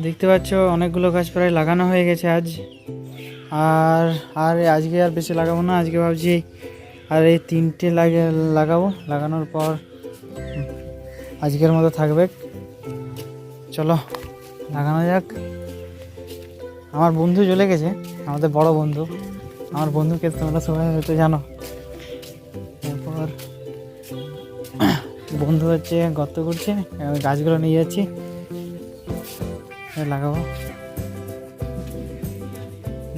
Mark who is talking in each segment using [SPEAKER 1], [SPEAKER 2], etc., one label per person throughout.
[SPEAKER 1] দেখতে পাচ্ছ অনেকগুলো গাছ প্রায় লাগানো হয়ে গেছে আজ। আর আর আজকে আর বেশি লাগাবো না, আজকে ভাবছি আর এই 3টে লাগাবো। লাগানোর পর আজকের মতো থাকবে। চলো লাগানো যাক। আমার বন্ধু চলে গেছে, আমাদের বড় বন্ধু। আমার বন্ধুকে তোমরা সবাই হয়তো জানো। এরপর বন্ধু হচ্ছে গর্ত করছে, আমি গাছগুলো নিয়ে যাচ্ছি, লাগাবো।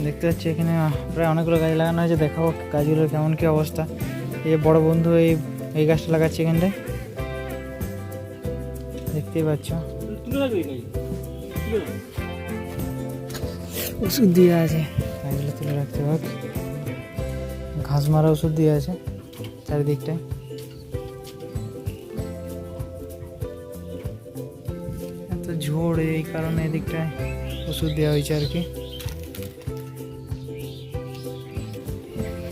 [SPEAKER 1] দেখতে পাচ্ছি এখানে প্রায় অনেকগুলো গাছ লাগানো হয়েছে। দেখাবো গাছগুলোর কেমন কী অবস্থা। এই বড় বন্ধু এই গাছটা লাগাচ্ছে এখানটায়, দেখতেই পাচ্ছ। ওষুধ দিয়ে আছে, গাছগুলো তুলে রাখতে পার। ঘাস মারা ওষুধ দিয়ে আছে চারিদিকটায়। এত ঝোড়, এই কারণে এদিকটায় ওষুধ দেওয়া হয়েছে আর কি।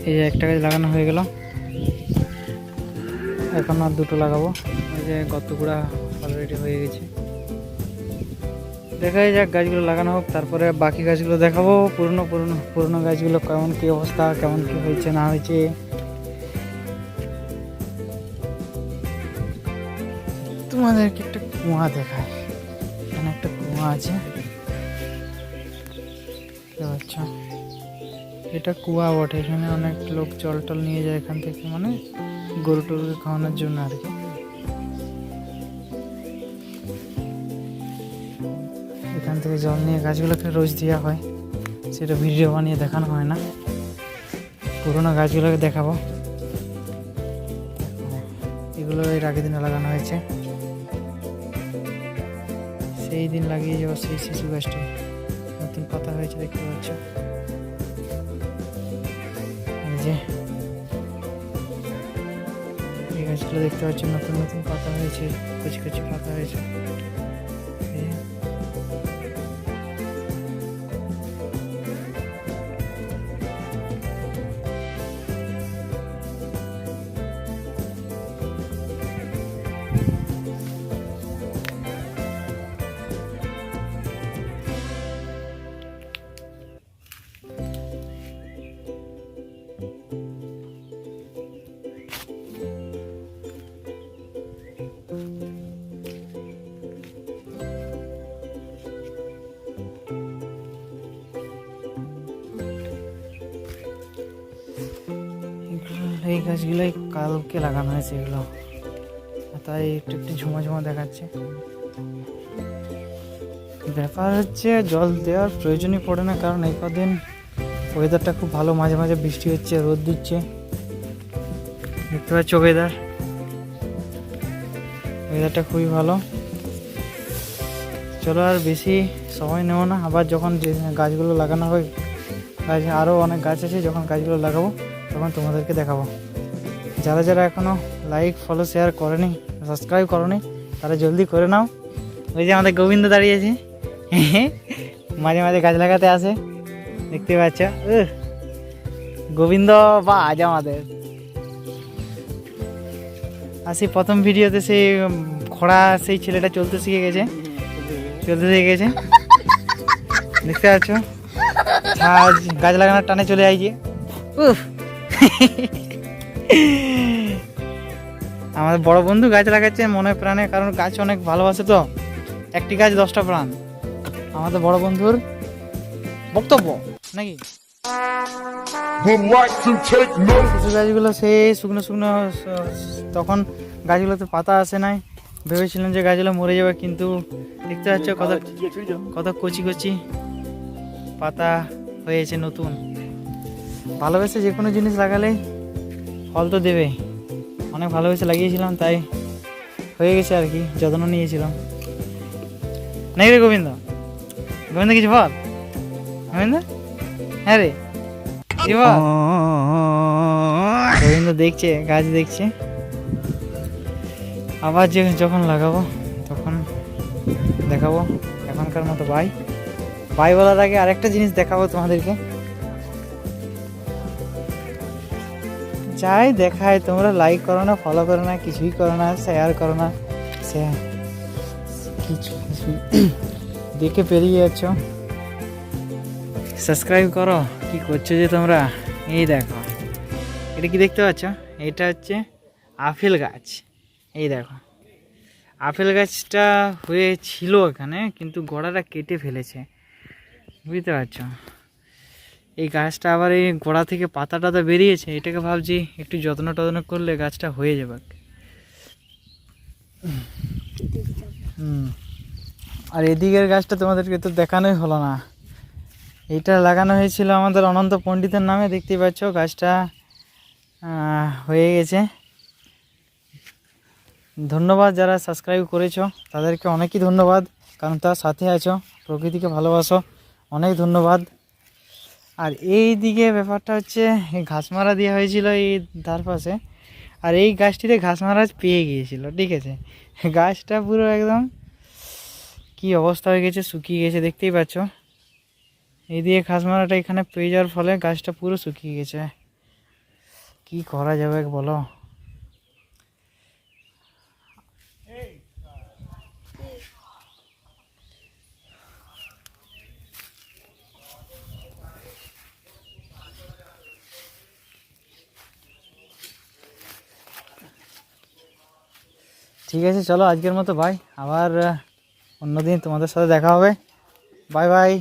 [SPEAKER 1] এই যে একটা গাছ লাগানো হয়ে গেল, এখন আর 2টো লাগাবো। এই যে গর্তগুড়া অলরেডি হয়ে গেছে। দেখা যাক গাছগুলো লাগানো হোক, তারপরে বাকি গাছগুলো দেখাবো। পুরনো গাছগুলো কেমন কী অবস্থা, কেমন কী হয়েছে না হয়েছে। তোমাদেরকে একটা কুয়া দেখায়, এখানে একটা কুয়া আছে, বুঝতে পারছ? এটা কুয়া বটে, এখানে অনেক লোক জল টল নিয়ে যায় এখান থেকে, মানে গরু টরুকে খাওয়ানোর জন্য আর কি। এখান থেকে জল নিয়ে গাছগুলোকে রোজ দেওয়া হয়, সেটা ভিডিও বানিয়ে দেখানো হয় না। পুরোনো গাছগুলোকে দেখাবো। এগুলো এর আগের দিনে লাগানো হয়েছে, সেই দিন লাগিয়ে যাওয়া সেই শিশু গাছটি নতুন পাতা হয়েছে, দেখতে পাচ্ছ। এই গাছগুলো দেখতে পাচ্ছ, নতুন নতুন পাতা হয়েছে, কচি কচি পাতা হয়েছে। এই গাছগুলোই কালকে লাগানো হয়েছে এগুলো, তাই একটু একটু ঝুমা ঝুমা দেখাচ্ছে। ব্যাপার হচ্ছে জল দেওয়ার প্রয়োজনই পড়ে না, কারণ এই কদিন ওয়েদারটা খুব ভালো, মাঝে মাঝে বৃষ্টি হচ্ছে, রোদ দিচ্ছে, দেখতে পাচ্ছ। ওয়েদারটা খুবই ভালো। চলো আর বেশি সময় নেব না, আবার যখন যে গাছগুলো লাগানো হবে, গাছ আরও অনেক গাছ আছে, যখন গাছগুলো লাগাবো তখন তোমাদেরকে দেখাবো। যারা যারা এখনও লাইক ফলো শেয়ার করেনি, সাবস্ক্রাইব করনি, তারা জলদি করে নাও। ওই যে আমাদের গোবিন্দ দাঁড়িয়েছে, মাঝে মাঝে গাছ লাগাতে আসে, দেখতে পাচ্ছ। গোবিন্দ বা আজ আমাদের আসি প্রথম ভিডিওতে সেই খোড়া সেই ছেলেটা চলতে শিখে গেছে, দেখতে পাচ্ছ। গাছ লাগানোর টানে চলে আইছে। আমাদের বড় বন্ধু গাছ লাগাচ্ছে মনে প্রাণে, কারণ গাছ অনেক ভালোবাসে তো। একটি গাছ 10টা প্রাণ, আমাদের বড় বন্ধুর বক্তব্য নাকি। শিশু গাছগুলো সেই শুকনো শুকনো, তখন গাছগুলোতে পাতা আসে নাই, ভেবেছিলাম যে গাছগুলো মরে যাবে, কিন্তু দেখতে পাচ্ছ কত কচি কচি পাতা হয়েছে নতুন। ভালোবেসে যে কোনো জিনিস লাগালে ফল তো দেবে। অনেক ভালোবেসে লাগিয়েছিলাম, তাই হয়ে গেছে আর কি, যত্ন নিয়েছিলাম নাকি রে গোবিন্দ? কিছু বল গোবিন্দ। হ্যাঁ রে, কি বল? গোবিন্দ দেখছে, গাছ দেখছে। আবার যখন লাগাবো তখন দেখাবো। এখনকার মতো বাই বলার আগে আরেকটা জিনিস দেখাবো তোমাদেরকে। যাই দেখায়, তোমরা লাইক করো না, ফলো করো না, কিছুই করো না, শেয়ার করো না, কিছু দেখে পেরিয়ে যাচ্ছ। সাবস্ক্রাইব করো, কি করছো যে তোমরা? এই দেখো, এটা কি দেখতে পাচ্ছ? এটা হচ্ছে আপেল গাছ। এই দেখো, আপেল গাছটা হয়েছিল এখানে, কিন্তু গোড়াটা কেটে ফেলেছে, বুঝতে পারছো? এই গাছটা আবার এই গোড়া থেকে পাতা টাতা বেরিয়েছে, এটাকে ভাবছি একটু যত্ন টত্ন করলে গাছটা হয়ে যাবে। আর এদিকের গাছটা তোমাদেরকে তো দেখানোই হলো না। এইটা লাগানো হয়েছিল আমাদের অনন্ত পণ্ডিতের নামে, দেখতেই পাচ্ছ গাছটা হয়ে গেছে। ধন্যবাদ যারা সাবস্ক্রাইব করেছো, তাদেরকে অনেকই ধন্যবাদ, কারণ তার সাথে আছো, প্রকৃতিকে ভালোবাসো, অনেক ধন্যবাদ। আর এই দিকে ব্যাপারটা হচ্ছে, এই ঘাস মারা দেওয়া হয়েছিল এই ধার পাশে, আর এই গাছটিতে ঘাস মারা পেয়ে গিয়েছিল, ঠিক আছে? গাছটা পুরো একদম কি অবস্থা হয়ে গেছে, শুকিয়ে গেছে, দেখতেই পাচ্ছ। এই দিয়ে ঘাস মারাটা এখানে পেয়ে যাওয়ার ফলে গাছটা পুরো শুকিয়ে গেছে। কি করা যাবে বলো? ঠিক আছে, চলো আজকের মতো বাই, আবার অন্যদিন তোমাদের সাথে দেখা হবে। Bye bye.